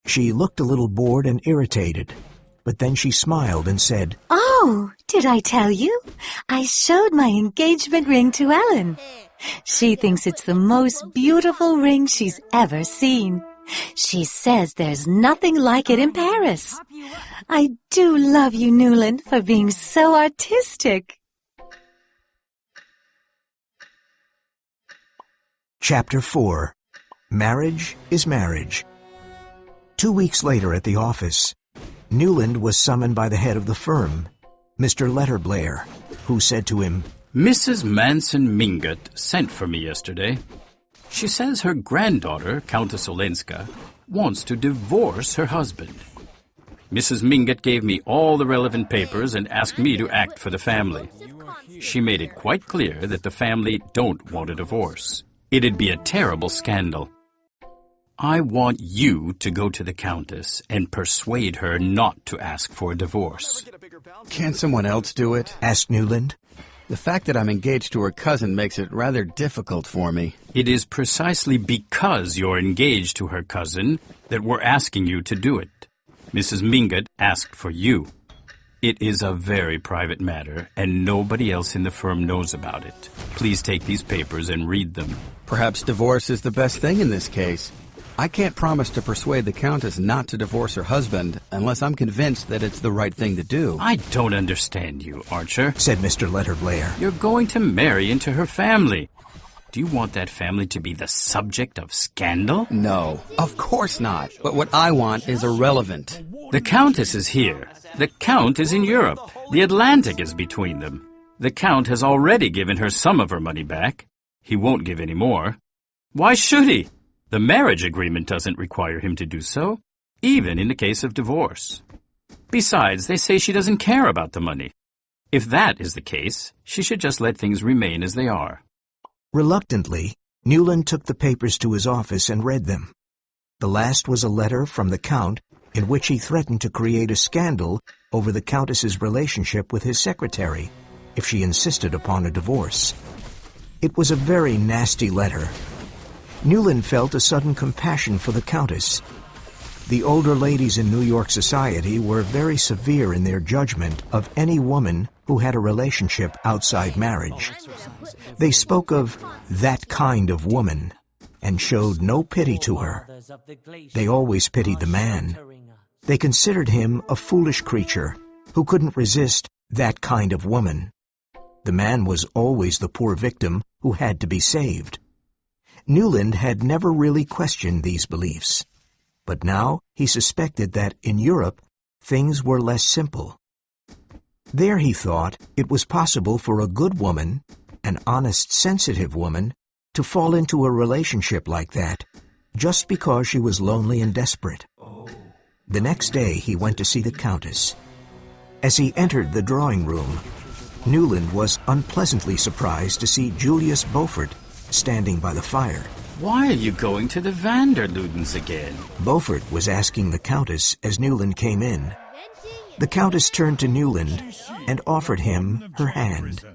She looked a little bored and irritated, but then she smiled and said, "Oh, did I tell you? I showed my engagement ring to Ellen. She thinks it's the most beautiful ring she's ever seen. She says there's nothing like it in Paris. I do love you, Newland, for being so artistic." Chapter 4. Marriage is Marriage. 2 weeks later at the office, Newland was summoned by the head of the firm, Mr. Letterblair, who said to him, "Mrs. Manson Mingott sent for me yesterday. She says her granddaughter, Countess Olenska, wants to divorce her husband. Mrs. Mingott gave me all the relevant papers and asked me to act for the family. She made it quite clear that the family don't want a divorce. It'd be a terrible scandal. I want you to go to the Countess and persuade her not to ask for a divorce." Can't someone else do it? asked Newland. The fact that I'm engaged to her cousin makes it rather difficult for me. It is precisely because you're engaged to her cousin that we're asking you to do it. Mrs. Mingott asked for you. It is a very private matter, and nobody else in the firm knows about it. Please take these papers and read them. Perhaps divorce is the best thing in this case. I can't promise to persuade the Countess not to divorce her husband unless I'm convinced that it's the right thing to do. I don't understand you, Archer, said Mr. Letterblair. You're going to marry into her family. Do you want that family to be the subject of scandal? No, of course not. But what I want is irrelevant. The Countess is here. The Count is in Europe. The Atlantic is between them. The Count has already given her some of her money back. He won't give any more. Why should he? The marriage agreement doesn't require him to do so, even in the case of divorce. Besides, they say she doesn't care about the money. If that is the case, she should just let things remain as they are. Reluctantly, Newland took the papers to his office and read them. The last was a letter from the Count in which he threatened to create a scandal over the Countess's relationship with his secretary if she insisted upon a divorce. It was a very nasty letter. Newland felt a sudden compassion for the Countess. The older ladies in New York society were very severe in their judgment of any woman who had a relationship outside marriage. They spoke of that kind of woman and showed no pity to her. They always pitied the man. They considered him a foolish creature who couldn't resist that kind of woman. The man was always the poor victim who had to be saved. Newland had never really questioned these beliefs, but now he suspected that in Europe things were less simple. There, he thought, it was possible for a good woman, an honest, sensitive woman, to fall into a relationship like that, just because she was lonely and desperate. The next day he went to see the Countess. As he entered the drawing room, Newland was unpleasantly surprised to see Julius Beaufort standing by the fire. Why are you going to the Vanderludens again? Beaufort was asking the Countess as Newland came in. The Countess turned to Newland and offered him her hand.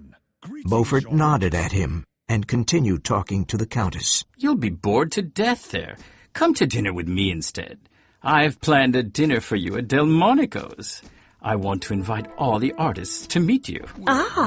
Beaufort nodded at him and continued talking to the Countess. You'll be bored to death there. Come to dinner with me instead. I've planned a dinner for you at Delmonico's. I want to invite all the artists to meet you.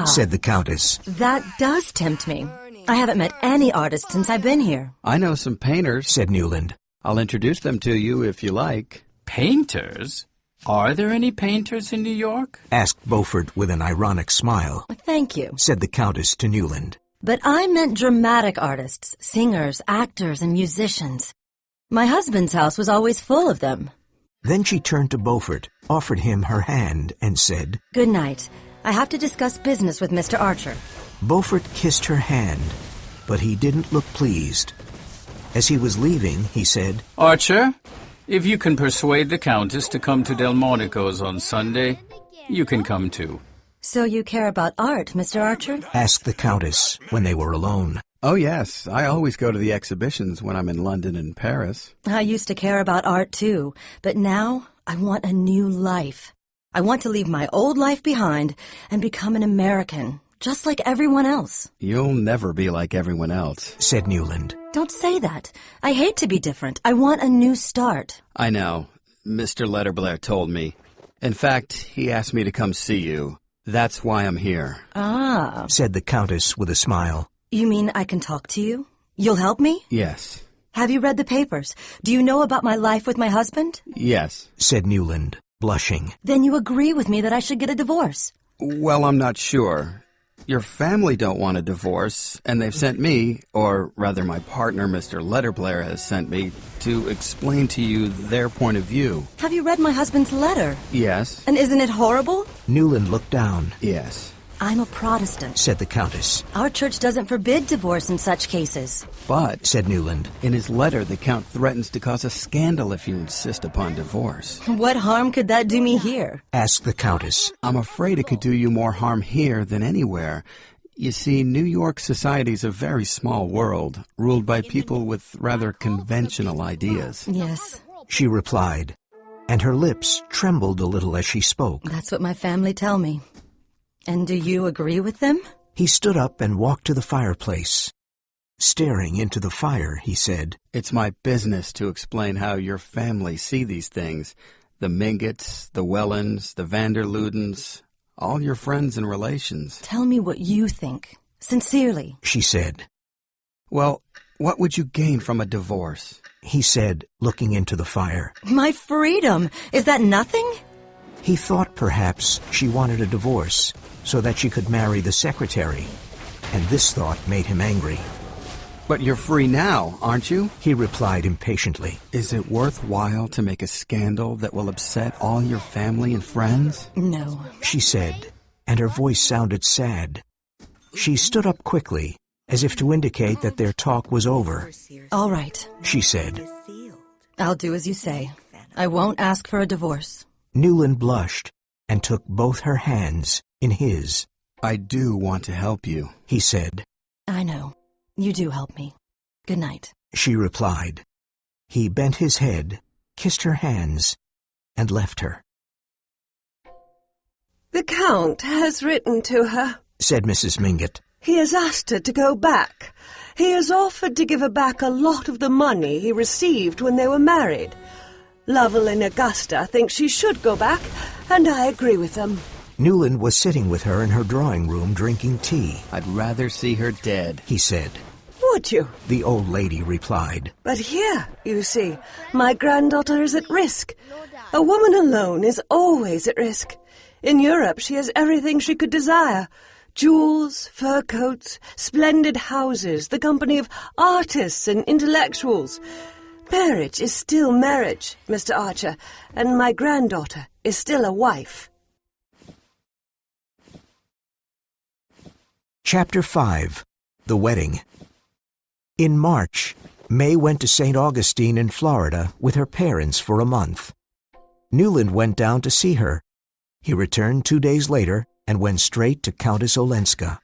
Said the Countess. That does tempt me. I haven't met any artists since I've been here. I know some painters, said Newland. I'll introduce them to you if you like. Painters? Are there any painters in New York? Asked Beaufort with an ironic smile. Thank you, said the Countess to Newland. But I meant dramatic artists, singers, actors, and musicians. My husband's house was always full of them. Then she turned to Beaufort, offered him her hand, and said, Good night. I have to discuss business with Mr. Archer. Beaufort kissed her hand, but he didn't look pleased. As he was leaving, he said, Archer, if you can persuade the Countess to come to Delmonico's on Sunday, you can come too. So you care about art, Mr. Archer? Asked the Countess when they were alone. Oh, yes. I always go to the exhibitions when I'm in London and Paris. I used to care about art too, but now I want a new life. I want to leave my old life behind and become an American, just like everyone else. You'll never be like everyone else, said Newland. Don't say that. I hate to be different. I want a new start. I know. Mr. Letterblair told me. In fact, he asked me to come see you. That's why I'm here. Ah. said the Countess with a smile. You mean I can talk to you? You'll help me? Yes. Have you read the papers? Do you know about my life with my husband? Yes. Said Newland, blushing. Then you agree with me that I should get a divorce. Well, I'm not sure. Your family don't want a divorce, and they've sent me, or rather my partner, Mr. Letterblair, has sent me to explain to you their point of view. Have you read my husband's letter? Yes. And isn't it horrible? Newland looked down. Yes. I'm a Protestant. Said the Countess. Our church doesn't forbid divorce in such cases. But, Said Newland. in his letter, the Count threatens to cause a scandal if you insist upon divorce. What harm could that do me here? Asked the Countess. I'm afraid it could do you more harm here than anywhere. You see, New York society's a very small world, ruled by people with rather conventional ideas. Yes, She replied, and her lips trembled a little as she spoke. that's what my family tell me. And do you agree with them? He stood up and walked to the fireplace. Staring into the fire, he said, It's my business to explain how your family see these things. The Mingotts, the Wellens, the Vanderludens, all your friends and relations. Tell me what you think. Sincerely. She said. Well, what would you gain from a divorce? He said, looking into the fire. My freedom! Is that nothing? He thought perhaps she wanted a divorce so that she could marry the secretary, and this thought made him angry. But you're free now, aren't you? He replied impatiently. Is it worthwhile to make a scandal that will upset all your family and friends? No. She said, and her voice sounded sad. She stood up quickly, as if to indicate that their talk was over. All right. She said. I'll do as you say. I won't ask for a divorce. Newland blushed and took both her hands in his. I do want to help you. He said. I know. You do help me. Good night. She replied. He bent his head, kissed her hands, and left her. The Count has written to her. Said Mrs. Mingott. He has asked her to go back. He has offered to give her back a lot of the money he received when they were married. Lovell and Augusta think she should go back, and I agree with them. Newland was sitting with her in her drawing room drinking tea. I'd rather see her dead. He said. Would you? The old lady replied. But here, you see, my granddaughter is at risk. A woman alone is always at risk. In Europe, she has everything she could desire. Jewels, fur coats, splendid houses, the company of artists and intellectuals. Marriage is still marriage, Mr. Archer, and my granddaughter is still a wife. Chapter 5. The Wedding. In March, May went to St. Augustine in Florida with her parents for a month. Newland went down to see her. He returned 2 days later and went straight to Countess Olenska.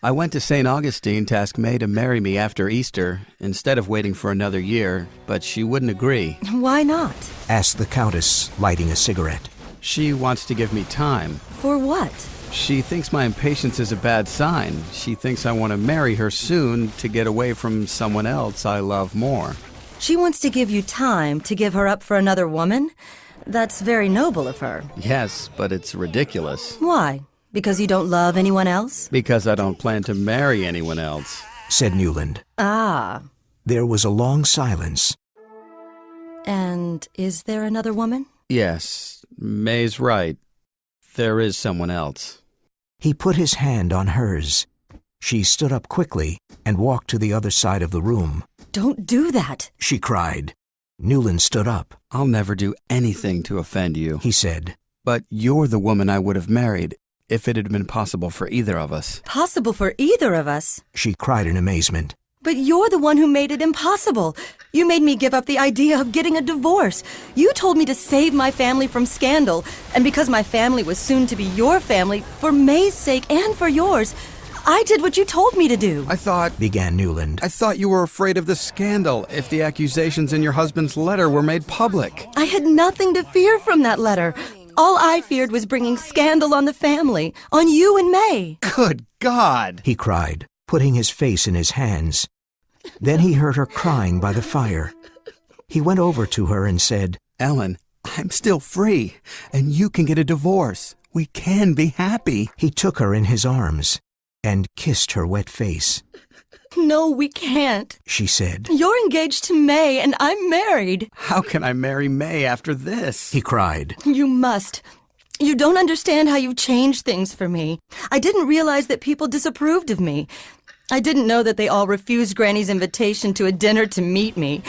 I went to St. Augustine to ask May to marry me after Easter, instead of waiting for another year, but she wouldn't agree. Why not? Asked the Countess, lighting a cigarette. She wants to give me time. For what? She thinks my impatience is a bad sign. She thinks I want to marry her soon to get away from someone else I love more. She wants to give you time to give her up for another woman? That's very noble of her. Yes, but it's ridiculous. Why? Because you don't love anyone else? Because I don't plan to marry anyone else. Said Newland. Ah. There was a long silence. And is there another woman? Yes, May's right. There is someone else. He put his hand on hers. She stood up quickly and walked to the other side of the room. Don't do that. She cried. Newland stood up. I'll never do anything to offend you. He said. But you're the woman I would have married if it had been possible for either of us. Possible for either of us? She cried in amazement. But you're the one who made it impossible. You made me give up the idea of getting a divorce. You told me to save my family from scandal. And because my family was soon to be your family, for May's sake and for yours, I did what you told me to do. I thought Began Newland. you were afraid of the scandal if the accusations in your husband's letter were made public. I had nothing to fear from that letter. All I feared was bringing scandal on the family, on you and May. Good God! He cried, putting his face in his hands. Then he heard her crying by the fire. He went over to her and said, Ellen, I'm still free, and you can get a divorce. We can be happy. He took her in his arms and kissed her wet face. No, we can't. She said. You're engaged to May, and I'm married. How can I marry May after this? He cried. You must. You don't understand how you've changed things for me. I didn't realize that people disapproved of me. I didn't know that they all refused Granny's invitation to a dinner to meet me.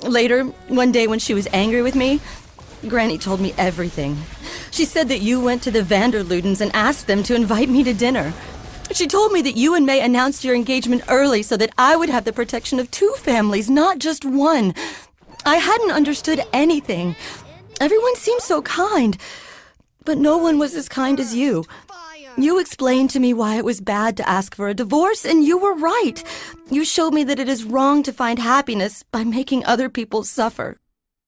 Later, one day when she was angry with me, Granny told me everything. She said that you went to the Vanderludens and asked them to invite me to dinner. She told me that you and May announced your engagement early so that I would have the protection of 2 families, not just one. I hadn't understood anything. Everyone seemed so kind, but no one was as kind as you. You explained to me why it was bad to ask for a divorce, and you were right. You showed me that it is wrong to find happiness by making other people suffer.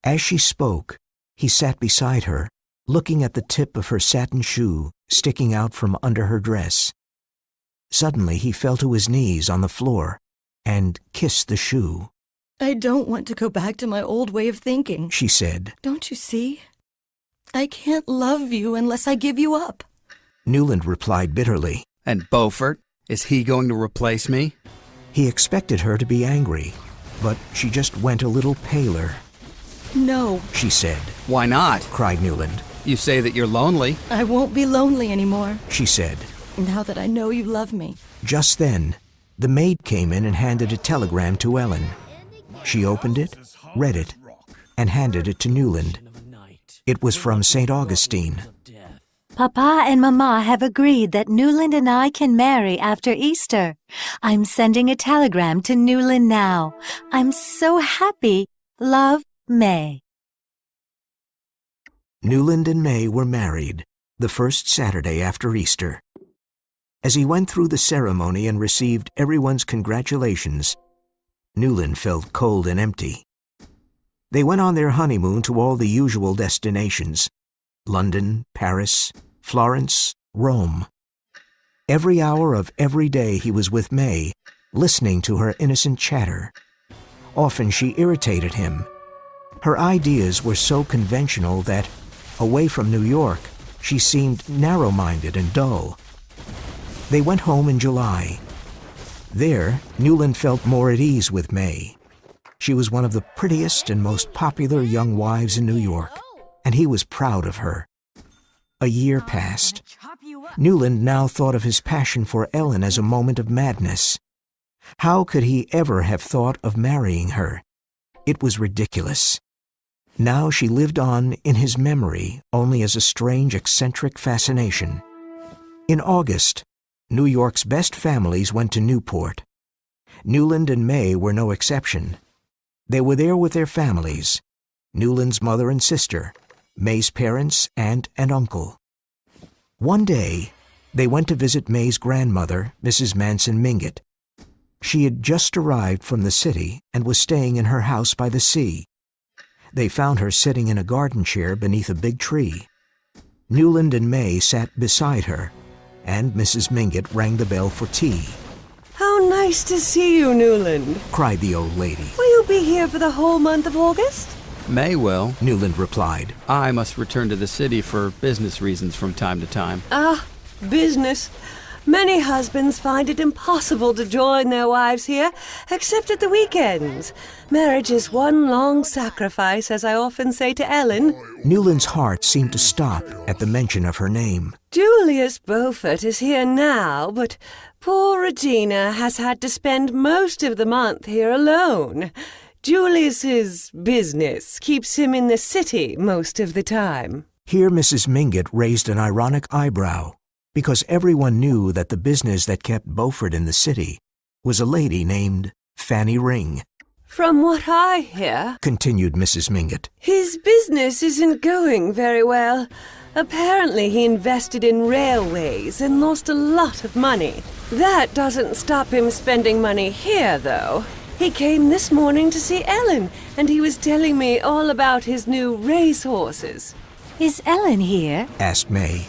As she spoke, he sat beside her, looking at the tip of her satin shoe sticking out from under her dress. Suddenly he fell to his knees on the floor and kissed the shoe. I don't want to go back to my old way of thinking, She said. Don't you see? I can't love you unless I give you up. Newland replied bitterly. And Beaufort? Is he going to replace me? He expected her to be angry, but she just went a little paler. No, She said. Why not? Cried Newland. You say that you're lonely. I won't be lonely anymore, She said. now that I know you love me. Just then, the maid came in and handed a telegram to Ellen. She opened it, read it, and handed it to Newland. It was from St. Augustine. Papa and Mama have agreed that Newland and I can marry after Easter. I'm sending a telegram to Newland now. I'm so happy. Love, May. Newland and May were married the first Saturday after Easter. As he went through the ceremony and received everyone's congratulations, Newland felt cold and empty. They went on their honeymoon to all the usual destinations: London, Paris, Florence, Rome. Every hour of every day he was with May, listening to her innocent chatter. Often she irritated him. Her ideas were so conventional that, away from New York, she seemed narrow-minded and dull. They went home in July. There, Newland felt more at ease with May. She was one of the prettiest and most popular young wives in New York, and he was proud of her. A year passed. Newland now thought of his passion for Ellen as a moment of madness. How could he ever have thought of marrying her? It was ridiculous. Now she lived on in his memory only as a strange, eccentric fascination. In August, New York's best families went to Newport. Newland and May were no exception. They were there with their families: Newland's mother and sister, May's parents, aunt and uncle. One day, they went to visit May's grandmother, Mrs. Manson Mingott. She had just arrived from the city and was staying in her house by the sea. They found her sitting in a garden chair beneath a big tree. Newland and May sat beside her, and Mrs. Mingott rang the bell for tea. How nice to see you, Newland. Cried the old lady. Will you be here for the whole month of August? May will. Newland replied. I must return to the city for business reasons from time to time. Ah, business. Many husbands find it impossible to join their wives here, except at the weekends. Marriage is one long sacrifice, as I often say to Ellen. Newland's heart seemed to stop at the mention of her name. Julius Beaufort is here now, but poor Regina has had to spend most of the month here alone. Julius's business keeps him in the city most of the time. Here Mrs. Mingott raised an ironic eyebrow, because everyone knew that the business that kept Beaufort in the city was a lady named Fanny Ring. From what I hear, Continued Mrs. Mingott, his business isn't going very well. Apparently he invested in railways and lost a lot of money. That doesn't stop him spending money here, though. He came this morning to see Ellen, and he was telling me all about his new racehorses. Is Ellen here? asked May.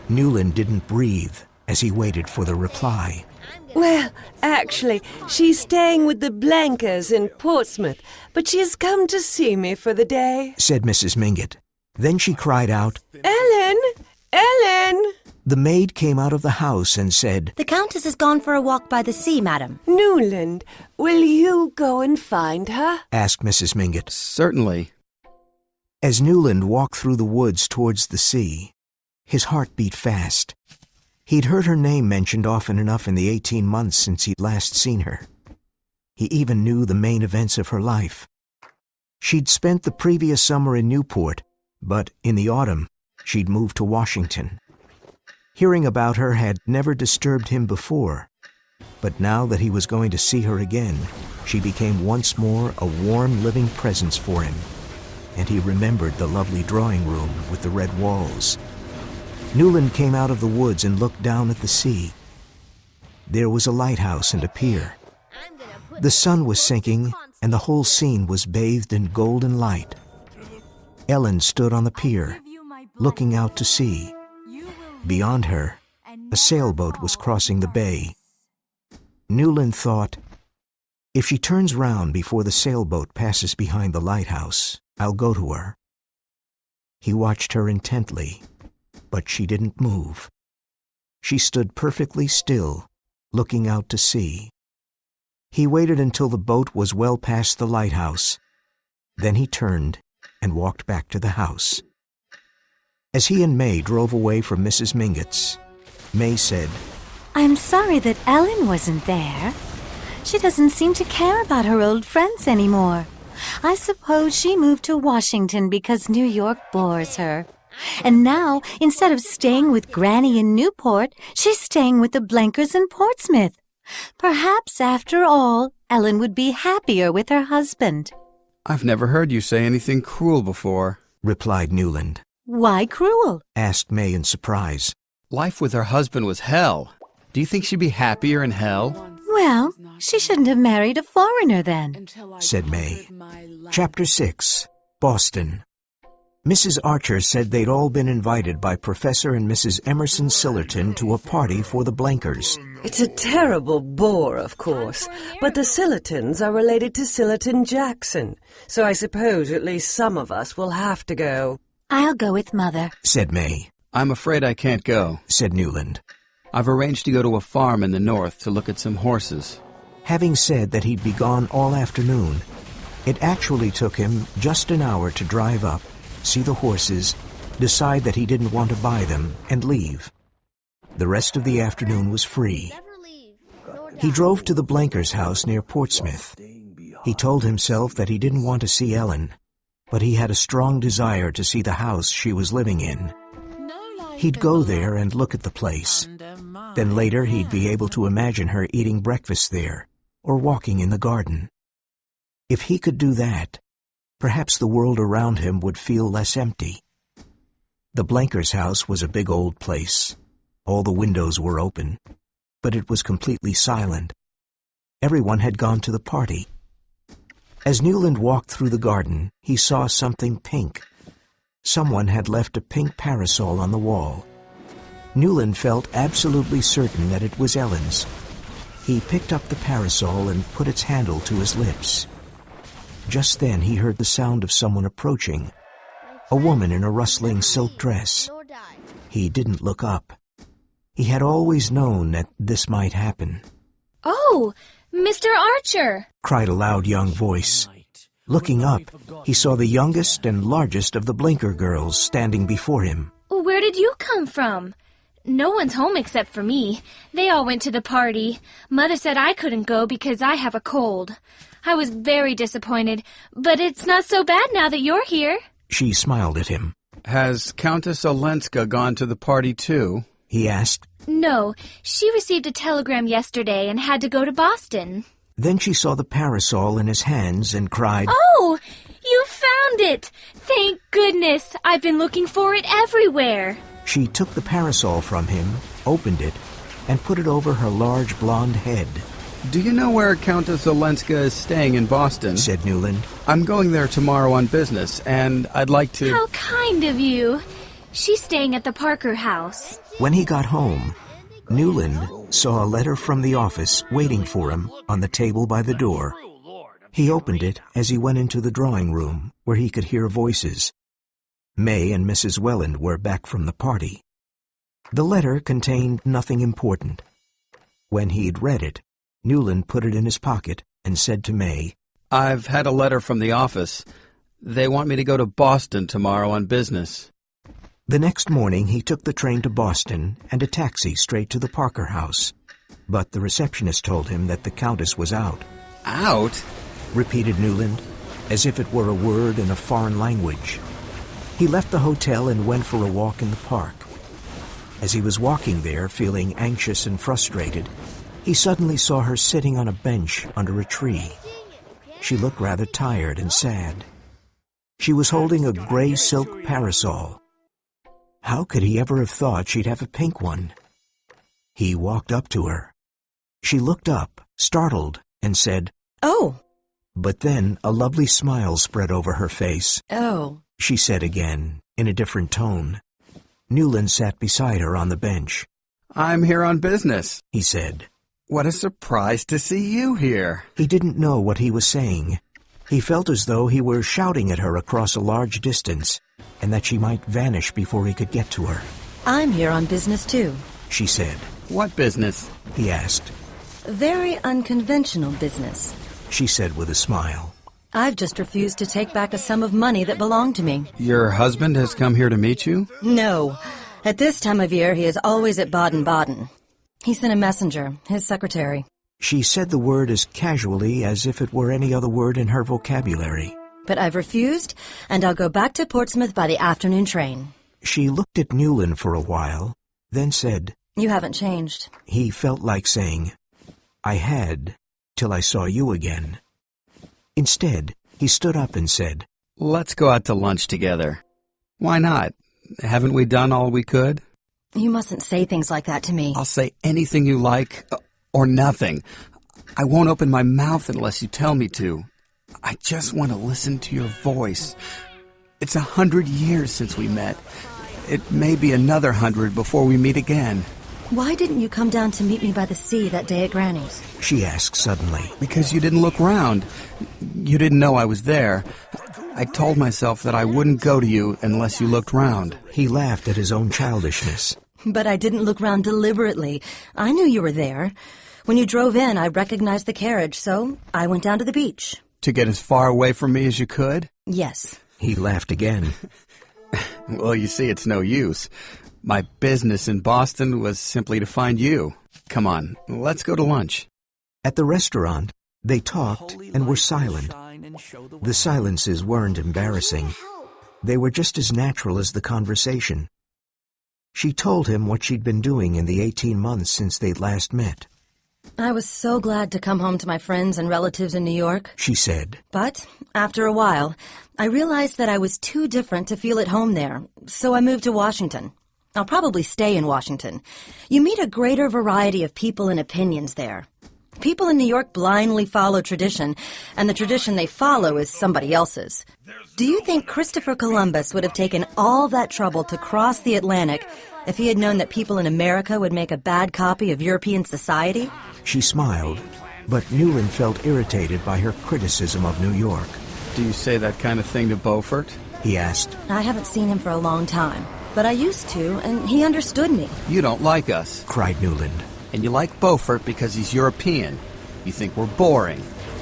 Newland didn't breathe as he waited for the reply. Well, actually, she's staying with the Blankers in Portsmouth, but she has come to see me for the day. Said Mrs. Mingott. Then she cried out. Ellen! Ellen! The maid came out of the house and said, The Countess has gone for a walk by the sea, madam. Newland, will you go and find her? asked Mrs. Mingott. Certainly. As Newland walked through the woods towards the sea, his heart beat fast. He'd heard her name mentioned often enough in the 18 months since he'd last seen her. He even knew the main events of her life. She'd spent the previous summer in Newport, but in the autumn, she'd moved to Washington. Hearing about her had never disturbed him before, but now that he was going to see her again, she became once more a warm, living presence for him, and he remembered the lovely drawing room with the red walls. Newland came out of the woods and looked down at the sea. There was a lighthouse and a pier. The sun was sinking, and the whole scene was bathed in golden light. Ellen stood on the pier, looking out to sea. Beyond her, a sailboat was crossing the bay. Newland thought, if she turns round before the sailboat passes behind the lighthouse, I'll go to her. He watched her intently, but she didn't move. She stood perfectly still, looking out to sea. He waited until the boat was well past the lighthouse. Then he turned and walked back to the house. As he and May drove away from Mrs. Mingott's, May said, I'm sorry that Ellen wasn't there. She doesn't seem to care about her old friends anymore. I suppose she moved to Washington because New York bores her. And now, instead of staying with Granny in Newport, she's staying with the Blenkers in Portsmouth. Perhaps, after all, Ellen would be happier with her husband. I've never heard you say anything cruel before, replied Newland. Why cruel? Asked May in surprise. Life with her husband was hell. Do you think she'd be happier in hell? Well, she shouldn't have married a foreigner then, said May. Chapter 6. Boston. Mrs. Archer said they'd all been invited by Professor and Mrs. Emerson Sillerton to a party for the Blenkers. It's a terrible bore, of course, but the Sillertons are related to Sillerton Jackson, so I suppose at least some of us will have to go. I'll go with Mother, said May. I'm afraid I can't go, said Newland. I've arranged to go to a farm in the north to look at some horses. Having said that he'd be gone all afternoon, it actually took him just an hour to drive up, see the horses, decide that he didn't want to buy them, and leave. The rest of the afternoon was free. He drove to the Blenkers' house near Portsmouth. He told himself that he didn't want to see Ellen, but he had a strong desire to see the house she was living in. He'd go there and look at the place. Then later he'd be able to imagine her eating breakfast there, or walking in the garden. If he could do that, perhaps the world around him would feel less empty. The Blenkers' house was a big old place. All the windows were open, but it was completely silent. Everyone had gone to the party. As Newland walked through the garden, he saw something pink. Someone had left a pink parasol on the wall. Newland felt absolutely certain that it was Ellen's. He picked up the parasol and put its handle to his lips. Just then he heard the sound of someone approaching, a woman in a rustling silk dress. He didn't look up. He had always known that this might happen. Oh, Mr. Archer! Cried a loud young voice. Looking up, he saw the youngest and largest of the Blinker girls standing before him. Where did you come from? No one's home except for me. They all went to the party. Mother said I couldn't go because I have a cold. I was very disappointed, but it's not so bad now that you're here. She smiled at him. Has Countess Olenska gone to the party too? He asked. No, she received a telegram yesterday and had to go to Boston. Then she saw the parasol in his hands and cried, Oh, you found it! Thank goodness! I've been looking for it everywhere. She took the parasol from him, opened it, and put it over her large blonde head. Do you know where Countess Olenska is staying in Boston? Said Newland. I'm going there tomorrow on business, and I'd like to... How kind of you. She's staying at the Parker house. When he got home, Newland saw a letter from the office waiting for him on the table by the door. He opened it as he went into the drawing room, where he could hear voices. May and Mrs. Welland were back from the party. The letter contained nothing important. When he'd read it, Newland put it in his pocket and said to May, I've had a letter from the office. They want me to go to Boston tomorrow on business. The next morning he took the train to Boston and a taxi straight to the Parker house. But the receptionist told him that the Countess was out. Out? Repeated Newland, as if it were a word in a foreign language. He left the hotel and went for a walk in the park. As he was walking there, feeling anxious and frustrated, he suddenly saw her sitting on a bench under a tree. She looked rather tired and sad. She was holding a gray silk parasol. How could he ever have thought she'd have a pink one? He walked up to her. She looked up, startled, and said, Oh. But then a lovely smile spread over her face. Oh. She said again, in a different tone. Newland sat beside her on the bench. I'm here on business, he said. What a surprise to see you here. He didn't know what he was saying. He felt as though he were shouting at her across a large distance, and that she might vanish before he could get to her. I'm here on business, too. She said. What business? He asked. Very unconventional business. She said with a smile. I've just refused to take back a sum of money that belonged to me. Your husband has come here to meet you? No. At this time of year, he is always at Baden-Baden. He sent a messenger, his secretary. She said the word as casually as if it were any other word in her vocabulary. But I've refused, and I'll go back to Portsmouth by the afternoon train. She looked at Newland for a while, then said, You haven't changed. He felt like saying, I had, till I saw you again. Instead, he stood up and said, Let's go out to lunch together. Why not? Haven't we done all we could? You mustn't say things like that to me. I'll say anything you like, or nothing. I won't open my mouth unless you tell me to. I just want to listen to your voice. It's 100 years since we met. It may be another 100 before we meet again. Why didn't you come down to meet me by the sea that day at Granny's? She asked suddenly. Because you didn't look round. You didn't know I was there. I told myself that I wouldn't go to you unless you looked round. He laughed at his own childishness. But I didn't look round deliberately. I knew you were there. When you drove in, I recognized the carriage, so I went down to the beach. To get as far away from me as you could? Yes. He laughed again. Well, you see, it's no use. My business in Boston was simply to find you. Come on, let's go to lunch. At the restaurant, they talked and were silent. The silences weren't embarrassing. They were just as natural as the conversation. She told him what she'd been doing in the 18 months since they'd last met. I was so glad to come home to my friends and relatives in New York, she said. But after a while, I realized that I was too different to feel at home there, so I moved to Washington. I'll probably stay in Washington. You meet a greater variety of people and opinions there. People in New York blindly follow tradition, and the tradition they follow is somebody else's. Do you think Christopher Columbus would have taken all that trouble to cross the Atlantic if he had known that people in America would make a bad copy of European society? She smiled, but Newland felt irritated by her criticism of New York. Do you say that kind of thing to Beaufort? He asked. I haven't seen him for a long time, but I used to, and he understood me. You don't like us, cried Newland. And you like Beaufort because he's European. You think we're boring.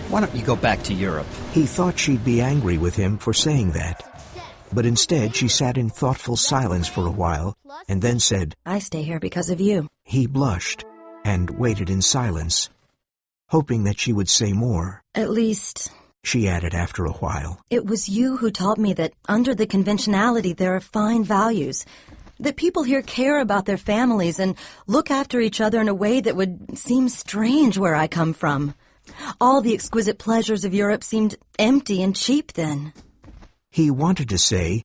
Why don't you go back to Europe? He thought she'd be angry with him for saying that. But instead, she sat in thoughtful silence for a while, and then said, I stay here because of you. He blushed and waited in silence, hoping that she would say more. At least, she added after a while, it was you who taught me that under the conventionality there are fine values, that people here care about their families and look after each other in a way that would seem strange where I come from. All the exquisite pleasures of Europe seemed empty and cheap then. He wanted to say,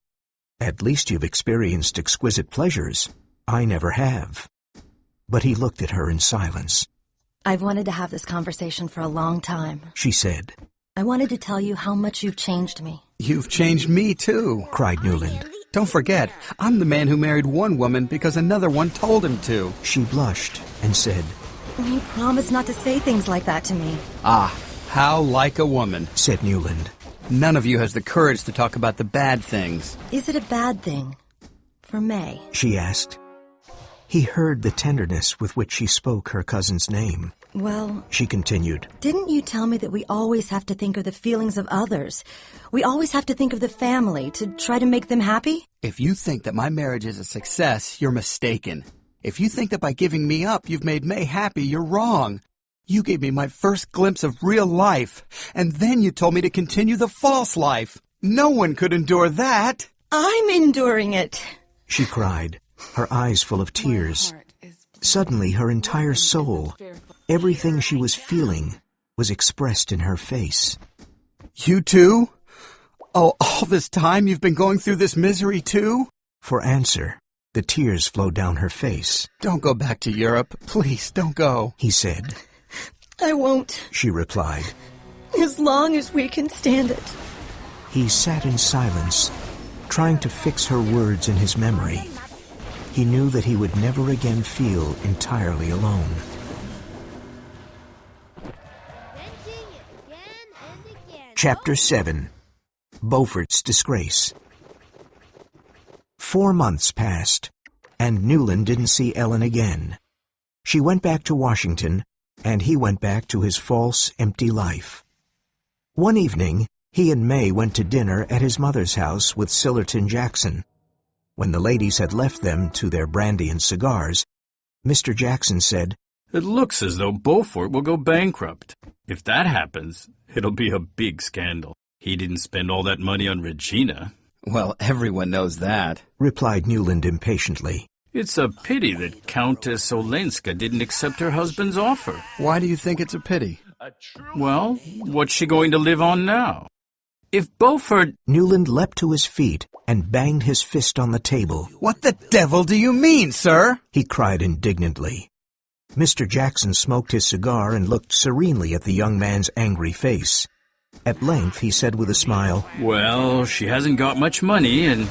At least you've experienced exquisite pleasures. I never have. But he looked at her in silence. I've wanted to have this conversation for a long time, she said. I wanted to tell you how much you've changed me. You've changed me, too, cried Newland. Don't forget, I'm the man who married one woman because another one told him to. She blushed and said, You promised not to say things like that to me. Ah, how like a woman, said Newland. None of you has the courage to talk about the bad things. Is it a bad thing for May? She asked. He heard the tenderness with which she spoke her cousin's name. Well, She continued. didn't you tell me that we always have to think of the feelings of others? We always have to think of the family to try to make them happy? If you think that my marriage is a success, you're mistaken. If you think that by giving me up you've made May happy, you're wrong. You gave me my first glimpse of real life, and then you told me to continue the false life. No one could endure that. I'm enduring it. She cried, her eyes full of tears. Suddenly, her entire soul, everything she was feeling, was expressed in her face. You too? Oh, all this time you've been going through this misery too? For answer, the tears flowed down her face. Don't go back to Europe. Please, don't go. He said. I won't, She replied. as long as we can stand it. He sat in silence, trying to fix her words in his memory. He knew that he would never again feel entirely alone. Chapter 7. Beaufort's Disgrace. 4 months passed, and Newland didn't see Ellen again. She went back to Washington, and he went back to his false, empty life. One evening, he and May went to dinner at his mother's house with Sillerton Jackson. When the ladies had left them to their brandy and cigars, Mr. Jackson said, It looks as though Beaufort will go bankrupt. If that happens, it'll be a big scandal. He didn't spend all that money on Regina. Well, everyone knows that. replied Newland impatiently. It's a pity that Countess Olenska didn't accept her husband's offer. Why do you think it's a pity? Well, what's she going to live on now? If Beaufort... Newland leapt to his feet and banged his fist on the table. What the devil do you mean, sir? He cried indignantly. Mr. Jackson smoked his cigar and looked serenely at the young man's angry face. At length he said with a smile, Well, she hasn't got much money, and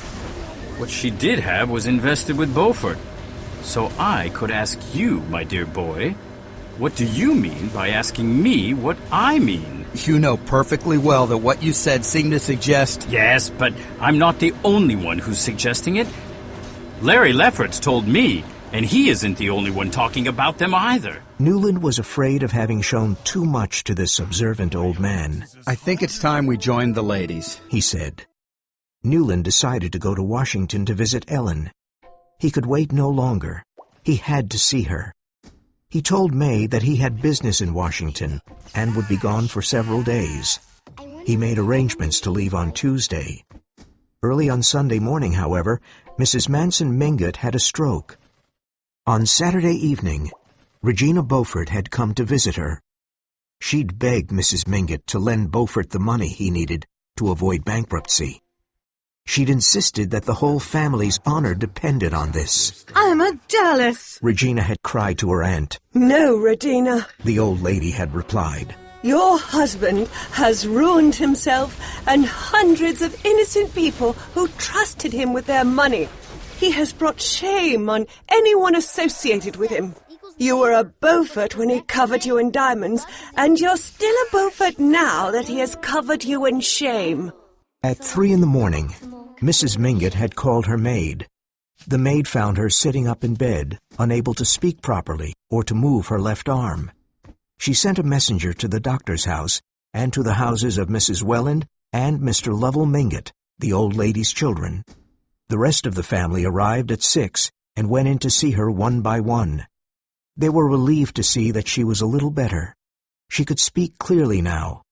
what she did have was invested with Beaufort. So I could ask you, my dear boy, what do you mean by asking me what I mean? You know perfectly well that what you said seemed to suggest... Yes, but I'm not the only one who's suggesting it. Larry Lefferts told me, and he isn't the only one talking about them either. Newland was afraid of having shown too much to this observant old man. I think it's time we joined the ladies. He said. Newland decided to go to Washington to visit Ellen. He could wait no longer. He had to see her. He told May that he had business in Washington and would be gone for several days. He made arrangements to leave on Tuesday. Early on Sunday morning, however, Mrs. Manson Mingott had a stroke. On Saturday evening, Regina Beaufort had come to visit her. She'd begged Mrs. Mingott to lend Beaufort the money he needed to avoid bankruptcy. She'd insisted that the whole family's honor depended on this. I'm jealous. Regina had cried to her aunt. No, Regina. The old lady had replied. Your husband has ruined himself and hundreds of innocent people who trusted him with their money. He has brought shame on anyone associated with him. You were a Beaufort when he covered you in diamonds, and you're still a Beaufort now that he has covered you in shame. At 3 a.m, Mrs. Mingott had called her maid. The maid found her sitting up in bed, unable to speak properly or to move her left arm. She sent a messenger to the doctor's house and to the houses of Mrs. Welland and Mr. Lovell Mingott, the old lady's children. The rest of the family arrived at 6 and went in to see her one by one. They were relieved to see that she was a little better. She could speak clearly now.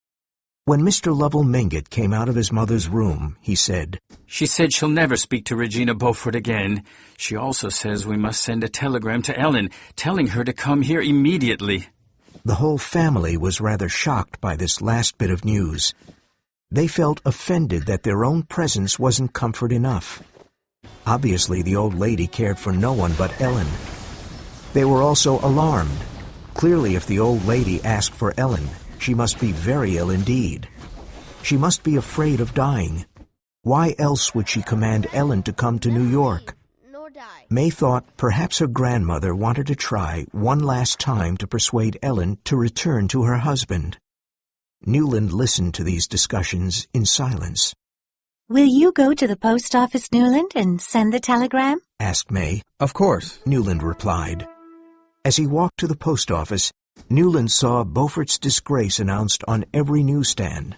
When Mr. Lovell Mingott came out of his mother's room, he said, She said she'll never speak to Regina Beaufort again. She also says we must send a telegram to Ellen, telling her to come here immediately. The whole family was rather shocked by this last bit of news. They felt offended that their own presence wasn't comfort enough. Obviously, the old lady cared for no one but Ellen. They were also alarmed. Clearly, if the old lady asked for Ellen, she must be very ill indeed. She must be afraid of dying. Why else would she command Ellen to come to New York? May thought perhaps her grandmother wanted to try one last time to persuade Ellen to return to her husband. Newland listened to these discussions in silence. Will you go to the post office, Newland, and send the telegram? Asked May. Of course. Newland replied. As he walked to the post office, Newland saw Beaufort's disgrace announced on every newsstand.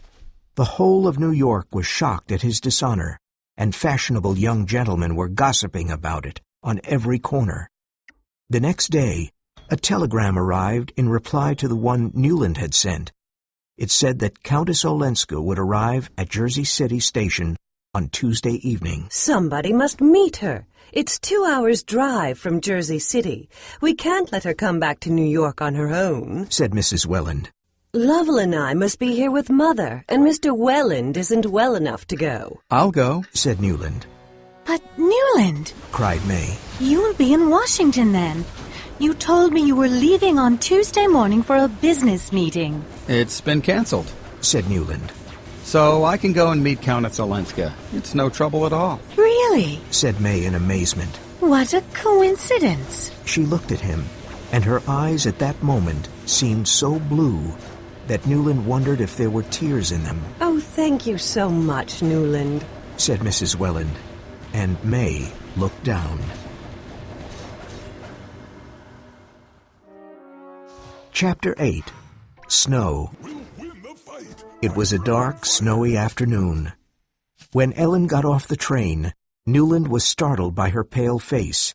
The whole of New York was shocked at his dishonor, and fashionable young gentlemen were gossiping about it on every corner. The next day, a telegram arrived in reply to the one Newland had sent. It said that Countess Olenska would arrive at Jersey City Station on Tuesday evening. Somebody must meet her. It's 2 hours' drive from Jersey City. We can't let her come back to New York on her own, said Mrs. Welland. Lovell and I must be here with Mother, and Mr. Welland isn't well enough to go. I'll go, said Newland. But Newland, cried May. you'll be in Washington then. You told me you were leaving on Tuesday morning for a business meeting. It's been canceled, said Newland. so I can go and meet Countess Olenska. It's no trouble at all. Really? Said May in amazement. What a coincidence. She looked at him, and her eyes at that moment seemed so blue that Newland wondered if there were tears in them. Oh, thank you so much, Newland, said Mrs. Welland, and May looked down. Chapter 8. Snow. It was a dark, snowy afternoon. When Ellen got off the train, Newland was startled by her pale face.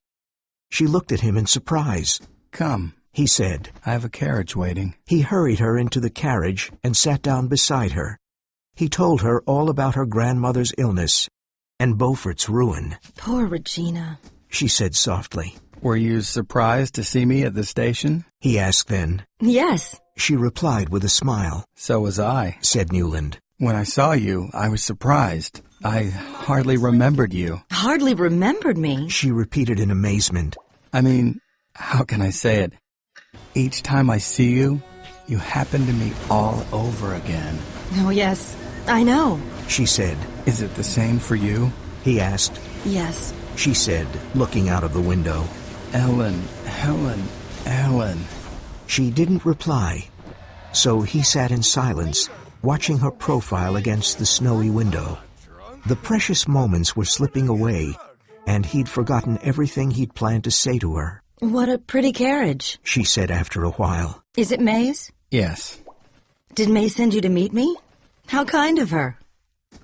She looked at him in surprise. Come, he said. I have a carriage waiting. He hurried her into the carriage and sat down beside her. He told her all about her grandmother's illness and Beaufort's ruin. Poor Regina, she said softly. Were you surprised to see me at the station? He asked then. Yes. She replied with a smile. So was I, said Newland. When I saw you, I was surprised. I hardly remembered you. Hardly remembered me? She repeated in amazement. I mean, how can I say it? Each time I see you, you happen to me all over again. Oh, yes, I know, she said. Is it the same for you? He asked. Yes, she said, looking out of the window. Ellen, Helen, Ellen. She didn't reply, so he sat in silence, watching her profile against the snowy window. The precious moments were slipping away, and he'd forgotten everything he'd planned to say to her. What a pretty carriage, she said after a while. Is it May's? Yes. Did May send you to meet me? How kind of her.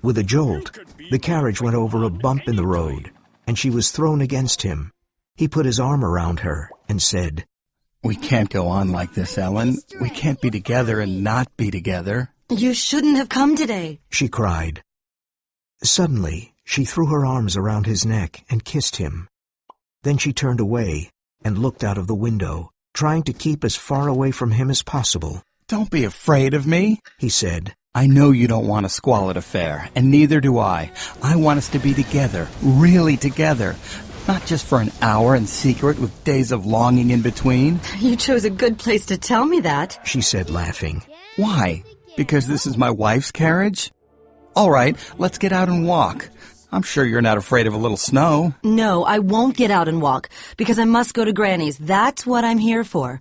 With a jolt, the carriage went over a bump in the road, and she was thrown against him. He put his arm around her and said, We can't go on like this, Ellen. We can't be together and not be together. You shouldn't have come today, she cried. Suddenly, she threw her arms around his neck and kissed him. Then she turned away and looked out of the window, trying to keep as far away from him as possible. Don't be afraid of me, he said. I know you don't want a squalid affair, and neither do I. I want us to be together, really together. Not just for an hour in secret with days of longing in between. You chose a good place to tell me that, she said, laughing. Why? Because this is my wife's carriage? All right, let's get out and walk. I'm sure you're not afraid of a little snow. No, I won't get out and walk, because I must go to Granny's. That's what I'm here for.